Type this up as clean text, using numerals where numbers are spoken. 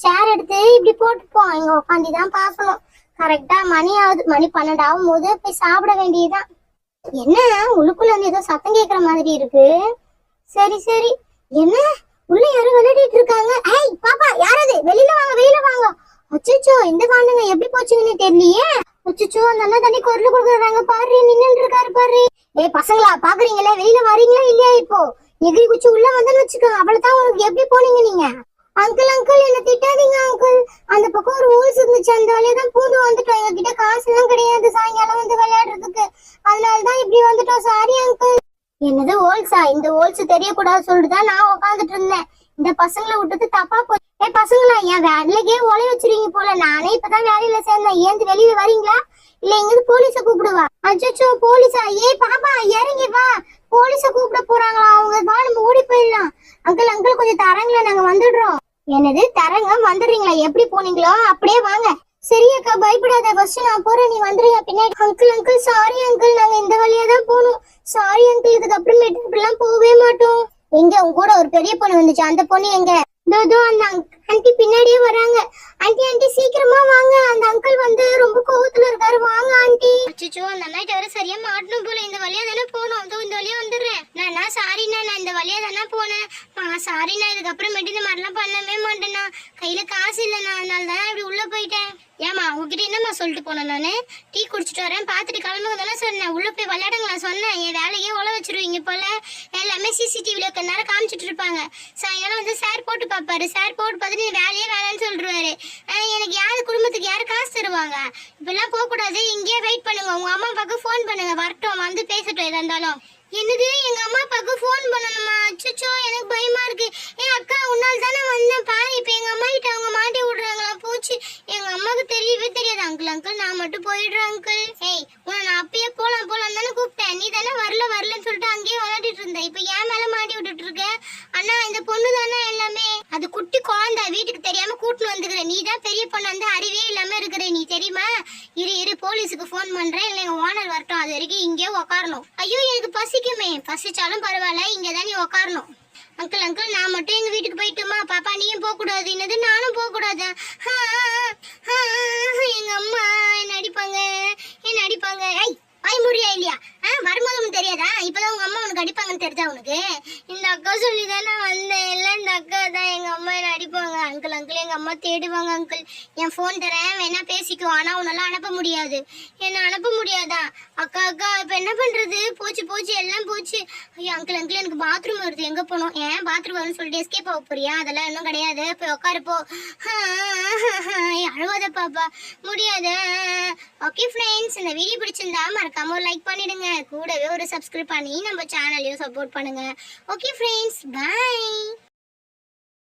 சேர் எடுத்து இப்படி போட்டுப்போம், இங்க உட்காந்துதான் பாக்கணும். கரெக்டா மணி ஆகுது, மணி 12 ஆகும் போது போய் சாப்பிட வேண்டியதுதான். என்ன உள்ளுக்குள்ள வந்து ஏதோ சத்தம் கேட்கற மாதிரி இருக்கு. சரி சரி, என்ன உள்ள யாரும் விளையாடிட்டு இருக்காங்க. ஏய் பாப்பா, யாரது? வெளியில வாங்க, வெளியில வாங்க. அச்சச்சோ, இந்த காணுங்க எப்படி போச்சுங்கன்னு தெரியலையே. அச்சச்சோ, நல்லா தண்ணி குரல் கொடுக்குறாங்க பாரு, நின்னு இருக்காரு பாரு. ஏய் பசங்களா, பாக்குறீங்களா? வெளியில வரீங்களா இல்லையா? இப்போ எகிரி குச்சி உள்ள வந்தேன்னு வச்சுக்கோங்க, அவ்வளவுதான். உங்களுக்கு எப்படி போனீங்க நீங்க? அங்கிள் அங்கிள், என்ன திட்டாதீங்க அங்கிள். அந்த பக்கம் ஒரு ஹோல்ஸ் இருந்துச்சு, அந்த வழியா தான் பூந்து வந்துட்டோம். எங்க கிட்ட காசு எல்லாம் கிடையாது சாயங்காலம் வந்து விளையாடுறதுக்கு, அதனாலதான் இப்படி வந்துட்டோம். Sorry uncle. என்னது ஹோல்ஸா? இந்த ஹோல்ஸ் தெரியக்கூடாது சொல்லிட்டுதான் நான் உட்காந்துட்டு இருந்தேன். இந்த பசங்களை விட்டுட்டு தப்பா போய். பசங்களா, என் வேலைக்கே ஒலை வச்சிருக்கீங்க போல. நானே இப்பதான் வேலையில சேர்ந்தேன். ஏந்து வெளியில வரீங்களா இல்ல எங்க போலீஸ கூப்பிடுவா? அச்சோ, போலீஸா? பாப்பா இறங்கி வா, போலீஸ கூப்பிட போறாங்களா அவங்க? வா, நம்ம ஓடி போயிடலாம். அங்கிள் அங்கிள், கொஞ்சம் தரங்களா, நாங்க வந்துடுறோம். என்னது தரங்க? வந்துடுறீங்களா? எப்படி போனீங்களோ அப்படியே வாங்க. சரியாக்கா, பயப்படாத. ஃபர்ஸ்ட் நான் போறேன், நீ வந்துறியா பின்னாடி? அங்கிள் அங்கிள், சாரி அங்கிள், நாங்க இந்த வழியா தான் போகணும். சாரி அங்கிள், இதுக்கு அப்புறமேட்டு இப்படிலாம் போகவே மாட்டோம். எங்க உங்க கூட ஒரு பெரிய பொண்ணு வந்துச்சு, அந்த பொண்ணு எங்க? அந்த ஆண்டி பின்னாடியே வராங்க. ஆண்டி ஆண்டி, சீக்கிரமா வாங்க, அந்த அங்கிள் வந்து ரொம்ப கோவத்துல இருக்காரு, வாங்க ஆண்டி. அச்சோ, அந்த அண்ணாட்ட வர சரியா மாட்டணும் போல. இந்த வழியா தானே போகணும், இந்த வழியா வந்துடுறேன். நான் சாரிண்ணா, நான் இந்த வழியா தானே போனேன். சாரிண்ணா, இதுக்கு அப்புறமேட்டு இந்த மாதிரிலாம் பண்ணவே மாட்டேன்னா. கையில காசு இல்லைண்ணா, அதனால தான் இப்படி உள்ள போயிட்டேன். ஏமா உங்ககிட்ட என்னம்மா சொல்லிட்டு போனேன்? நானு டீ குடிச்சிட்டு வரேன், பாத்துட்டு கிளம்புங்க தானே சொன்னேன். உள்ள போய் விளையாடுங்களா சொன்னேன். என் வேலையே உழ வச்சிருவீங்க போல. எல்லாமே சிசிடிவில இருக்க நேரம் காமிச்சிட்டு இருப்பாங்க. சாயங்காலம் வந்து சார் போட்டு பாப்பாரு. சார் போட்டு பார்த்துட்டு வேலையே வேலைன்னு சொல்லிடுவாரு. எனக்கு யாரு குடும்பத்துக்கு யாரு காசு தருவாங்க? இப்பெல்லாம் போக கூடாது, இங்கேயே வெயிட் பண்ணுங்க. உங்க அம்மா அப்பாவுக்கு போன் பண்ணுங்க, வரட்டும், வந்து பேசட்டும் எதா இருந்தாலும். என்னது, எங்க அம்மா அப்பாவுக்கு போன் பண்ணணுமா? அச்சோ, எனக்கு பயமா இருக்கு. அக்கா, உன்னால் தானே வந்தேன் பாரு. இப்ப எங்க அம்மா கிட்ட அவங்க மாட்டி விடுறாங்களா? போச்சு, எங்க அம்மாவுக்கு தெரியவே தெரியாது. அங்கிள் அங்கிள், நான் மட்டும் போயிடுறேன் அங்கிள். உன்னை நான் அப்பயே போலாம் போலாம் தானே கூப்பிட்டேன். நீ தானே வரலன்னு சொல்லிட்டு அங்கேயே விளையாடிட்டு இருந்தேன். இப்ப ஏன் மேல மாட்டி விட்டுட்டு இருக்க? அண்ணா, இந்த பொண்ணு தானே எல்லாமே. அது குட்டி குழந்தை, வீட்டுக்கு தெரியாம கூட்டின்னு வந்துக்கிறேன். நீ தான் பெரிய பொண்ணு, வந்து அறிவே இல்லாம இருக்கிற நீ, தெரியுமா? இரு போலீஸுக்கு போன் பண்றேன், இல்ல எங்க ஓனர் வரட்டும், அது வரைக்கும் இங்கே உக்காரணும். ஐயோ, எனக்கு பசிக்குமே. பசிச்சாலும் பரவாயில்ல, இங்கதான் நீ உக்காரணும். அங்கிள் அங்கிள், நான் மட்டும் எங்க வீட்டுக்கு போயிட்டுமா? பாப்பா நீயும் போக கூடாது. என்னது, நானும் போக கூடாது? எங்க அம்மா என்ன அடிப்பாங்க, என்ன அடிப்பாங்க. வாய் முடியா இல்லையா? வரும்போது உனக்கு தெரியாதா? இப்பதான் உங்க அம்மா உனக்கு அடிப்பாங்கன்னு தெரிஞ்சா உனக்கு? இந்த அக்கா சொல்லிதானே வந்தேன். இல்ல, இந்த அக்கா தான் எங்க அம்மா என்ன அடிப்பாங்க. அங்கிள் அங்கிள், எங்க அம்மா தேடுவாங்க அங்கிள். என் போன் தரேன், வேணா பேசிக்கோ. ஆனா உன்னெல்லாம் அனுப்ப முடியாது. என்ன அனுப்ப முடியாதா? அக்கா அக்கா, இப்ப என்ன பண்றது? போச்சு போச்சு, எல்லாம் போச்சு. ஐயோ அங்கிள் அங்கிள், எனக்கு பாத்ரூம் வருது, எங்க போனோம்? ஏன் பாத்ரூம் வரும்னு சொல்லிட்டு எஸ்கேப் ஆக போறியா? அதெல்லாம் இன்னும் கிடையாது, போய் உட்காரு போ. அழுவாத பாப்பா, முடியாது. ஓகே ஃப்ரெண்ட்ஸ், இந்த வீடியோ பிடிச்சிருந்தா மறக்காம ஒரு லைக் பண்ணிடுங்க. கூடவே ஒரு சப்ஸ்கிரைப் பண்ணி நம்ம சேனலையும் சப்போர்ட் பண்ணுங்க. Okay friends, by.